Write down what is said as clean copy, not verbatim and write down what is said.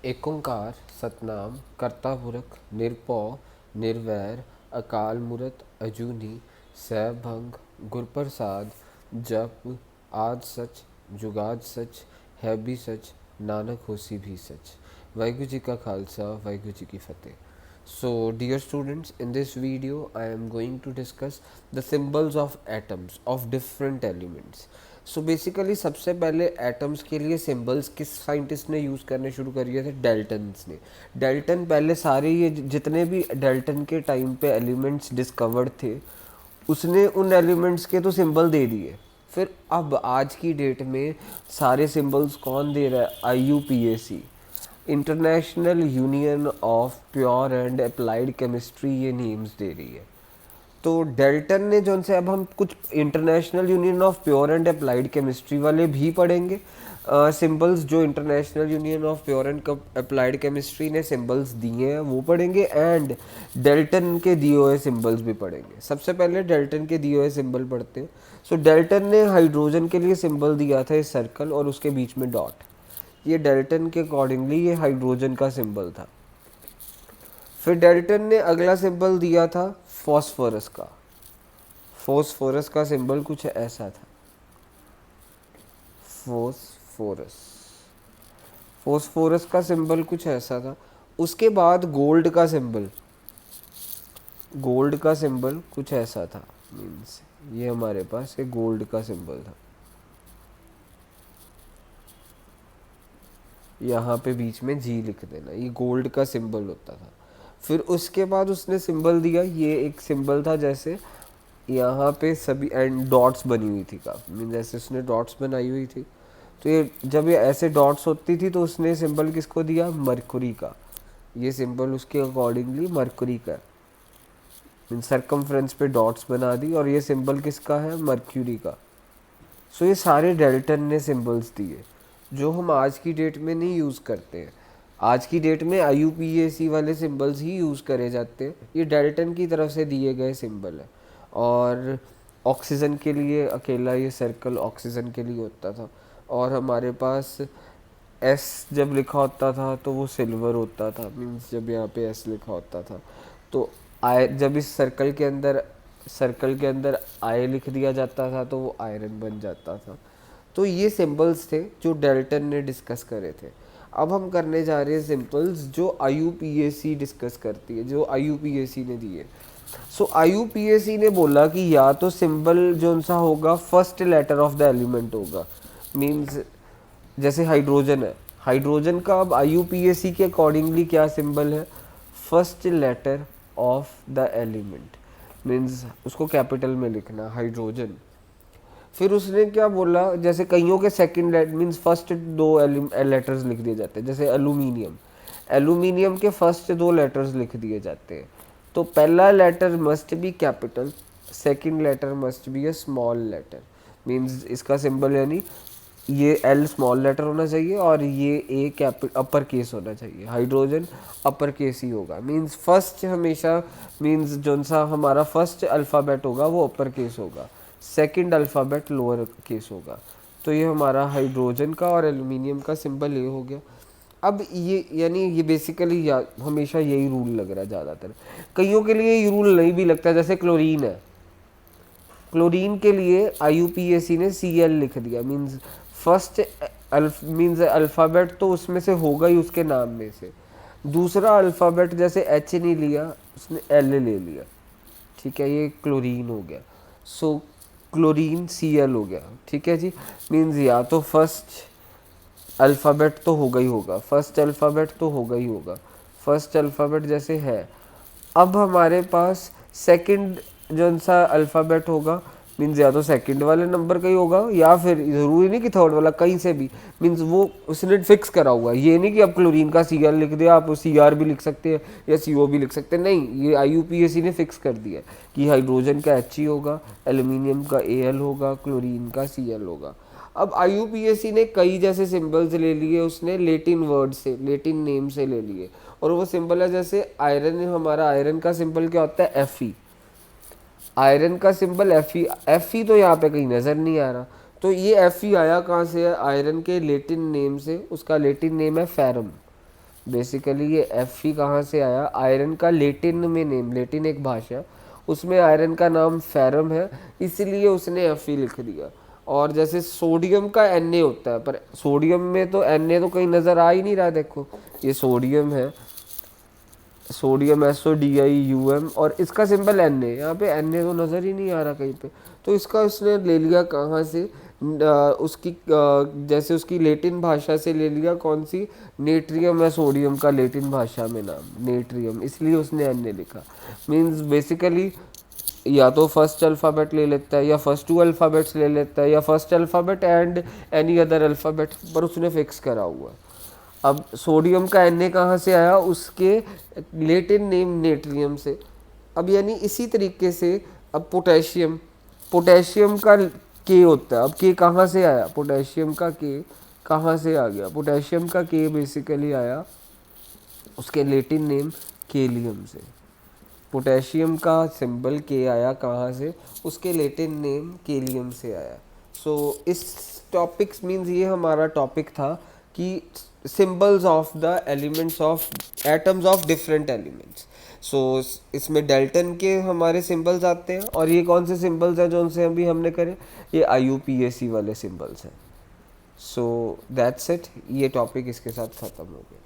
एक ओंकार सतनाम करता पुरख निरपौ निर्वैर अकाल मूरत अजूनी सैभंग गुरप्रसाद जप आद सच जुगाद सच है भी सच नानक होसी भी सच। वाहिगुरु जी का खालसा वाहिगुरु जी की फतेह। So, dear students, in this video I am going to discuss the symbols of atoms of different elements. So basically सबसे पहले एटम्स के लिए सिंबल्स किस साइंटिस्ट ने यूज़ करने शुरू कर दिए थे? डेल्टन्स ने। डेल्टन पहले सारे ये जितने भी डेल्टन के टाइम पे एलिमेंट्स डिस्कवर्ड थे उसने उन एलिमेंट्स के तो सिंबल दे दिए। फिर अब आज की डेट में सारे सिंबल्स कौन दे रहा है? IUPAC, international union of pure and applied chemistry, ये नेम्स दे रही है। तो डेल्टन ने जो से अब हम कुछ international union of pure and applied chemistry वाले भी पढ़ेंगे सिंबल्स, जो international union of pure and applied chemistry ने सिंबल्स दिए हैं वो पढ़ेंगे, एंड डेल्टन के दिए हुए सिंबल्स भी पढ़ेंगे। सबसे पहले डेल्टन के दिए हुए सिंबल पढ़ते हैं। सो डेल्टन ने हाइड्रोजन के लिए सिंबल दिया था इस सर्कल और उसके बीच में डॉट। ये डेल्टन के अकॉर्डिंगली ये हाइड्रोजन का सिंबल था। फिर डेल्टन ने अगला सिंबल दिया था फॉस्फोरस का। फॉस्फोरस का सिंबल कुछ ऐसा था, फॉस्फोरस। फॉस्फोरस का सिंबल कुछ ऐसा था। उसके बाद गोल्ड का सिंबल, गोल्ड का सिंबल कुछ ऐसा था। मीन्स ये हमारे पास एक गोल्ड का सिंबल था। यहाँ पे बीच में जी लिख देना, ये गोल्ड का सिंबल होता था। फिर उसके बाद उसने सिंबल दिया, ये एक सिंबल था जैसे यहाँ पे सभी एंड डॉट्स बनी हुई थी काफ़ी, मीन जैसे उसने डॉट्स बनाई हुई थी। तो ये जब ये ऐसे डॉट्स होती थी तो उसने सिंबल किसको दिया? मरकुरी का। ये सिंबल उसके अकॉर्डिंगली मरकुरी का, मीन सरकमफ्रेंस पे डॉट्स बना दी, और ये सिंबल किसका है? मर्क्यूरी का। सो ये सारे डेल्टन ने सिंबल्स दिए जो हम आज की डेट में नहीं यूज़ करते हैं। आज की डेट में IUPAC वाले सिंबल्स ही यूज़ करे जाते हैं। ये डेल्टन की तरफ से दिए गए सिंबल है। और ऑक्सीजन के लिए अकेला ये सर्कल ऑक्सीजन के लिए होता था। और हमारे पास S जब लिखा होता था तो वो सिल्वर होता था, मीन्स जब यहाँ पे S लिखा होता था तो जब इस सर्कल के अंदर I लिख दिया जाता था तो वो आयरन बन जाता था। तो ये सिंबल्स थे जो डेल्टन ने डिस्कस करे थे। अब हम करने जा रहे हैं सिंबल्स जो IUPAC डिस्कस करती है, जो IUPAC ने दिए। सो IUPAC ने बोला कि या तो सिंबल जो सा होगा first letter of the element होगा, मीन्स जैसे हाइड्रोजन है, हाइड्रोजन का अब IUPAC के अकॉर्डिंगली क्या सिंबल है? First letter of the element, means उसको कैपिटल में लिखना हाइड्रोजन। फिर उसने क्या बोला, जैसे कईयों के सेकंड लेटर मीन्स फर्स्ट दो लेटर्स लिख दिए जाते हैं, जैसे एल्यूमिनियम, एल्यूमिनियम के फर्स्ट दो लेटर्स लिख दिए जाते हैं। तो पहला letter must be capital, second letter must be a small letter, means इसका सिंबल यानी ये L स्मॉल लेटर होना चाहिए और ये A कैपिटल अपर केस होना चाहिए। हाइड्रोजन अपर केस ही होगा, मीन्स फर्स्ट हमेशा, मीन्स जो सा हमारा फर्स्ट अल्फ़ाबेट होगा वो अपर केस होगा, सेकंड अल्फ़ाबेट लोअर केस होगा। तो ये हमारा हाइड्रोजन का और एल्यूमिनियम का सिंबल ये हो गया। अब ये यानी ये बेसिकली हमेशा यही रूल लग रहा है ज़्यादातर। कईयों के लिए ये रूल नहीं भी लगता, जैसे क्लोरीन है, क्लोरीन के लिए IUPAC ने Cl लिख दिया, मीन्स फर्स्ट मीन्स अल्फ़ाबेट तो उसमें से होगा ही उसके नाम में से, दूसरा अल्फ़ाबेट जैसे H नहीं लिया उसने L ले लिया, ठीक है, ये क्लोरीन हो गया। सो क्लोरीन Cl हो गया, ठीक है जी। मीन्स या तो फर्स्ट अल्फ़ाबेट तो होगा ही होगा, फर्स्ट अल्फ़ाबेट तो होगा ही होगा, फर्स्ट अल्फ़ाबेट जैसे है। अब हमारे पास सेकंड जो सा अल्फ़ाबेट होगा, मीन्स या तो सेकंड वाले नंबर का ही होगा या फिर ज़रूरी नहीं कि थर्ड वाला, कहीं से भी, मीन्स वो उसने फिक्स करा हुआ है। ये नहीं कि अब क्लोरीन का Cl लिख दिया, आप Cr भी लिख सकते हैं या CO भी लिख सकते हैं, नहीं, ये IUPAC ने फिक्स कर दिया कि हाइड्रोजन का He होगा, एल्यूमिनियम का Al होगा, क्लोरीन का Cl होगा। अब IUPAC ने कई जैसे सिंबल्स ले लिए, उसने लेटिन वर्ड से, लेटिन नेम से ले लिए, और वो सिंबल है जैसे आयरन, हमारा आयरन का सिंबल क्या होता है? Fe। आयरन का सिंबल Fe तो यहाँ पे कहीं नज़र नहीं आ रहा, तो ये Fe आया कहाँ से है? आयरन के लेटिन नेम से, उसका लेटिन नेम है फेरम। बेसिकली ये एफ ही कहाँ से आया, आयरन का लेटिन में नेम, लेटिन एक भाषा, उसमें आयरन का नाम फेरम है, इसलिए उसने एफ ही लिख दिया। और जैसे सोडियम का Na होता है, पर सोडियम में तो Na तो कहीं नज़र आ ही नहीं रहा, देखो ये सोडियम है, सोडियम SODIUM, और इसका सिंबल Na, यहाँ पे Na तो नज़र ही नहीं आ रहा कहीं पे। तो इसका उसने ले लिया कहाँ से, उसकी जैसे उसकी लेटिन भाषा से ले लिया, कौन सी, नेट्रियम है सोडियम का लेटिन भाषा में नाम नेट्रियम, इसलिए उसने Na लिखा। मीन्स बेसिकली या तो फर्स्ट अल्फ़ाबेट ले लेता है, या फर्स्ट 2 अल्फ़ाबेट्स ले लेता है, या first alphabet and any other alphabet, पर उसने फिक्स करा हुआ है। अब सोडियम का Na कहाँ से आया, उसके लेटिन नेम नेट्रियम से। अब यानी इसी तरीके से अब पोटेशियम, पोटेशियम का K होता है, अब K कहाँ से आया, पोटेशियम का K कहाँ से आ गया, पोटेशियम का K बेसिकली आया उसके लेटिन नेम केलियम से। पोटेशियम का सिंबल K आया कहाँ से, उसके लेटिन नेम केलियम से आया। सो इस टॉपिक्स मीन्स ये हमारा टॉपिक था कि symbols of the elements of atoms of different elements. So इसमें डेल्टन के हमारे सिंबल्स आते हैं, और ये कौन से सिंबल्स हैं जो उनसे अभी हमने करे, ये IUPAC वाले सिंबल्स हैं। सो दैट्स इट, ये टॉपिक इसके साथ ख़त्म हो गया।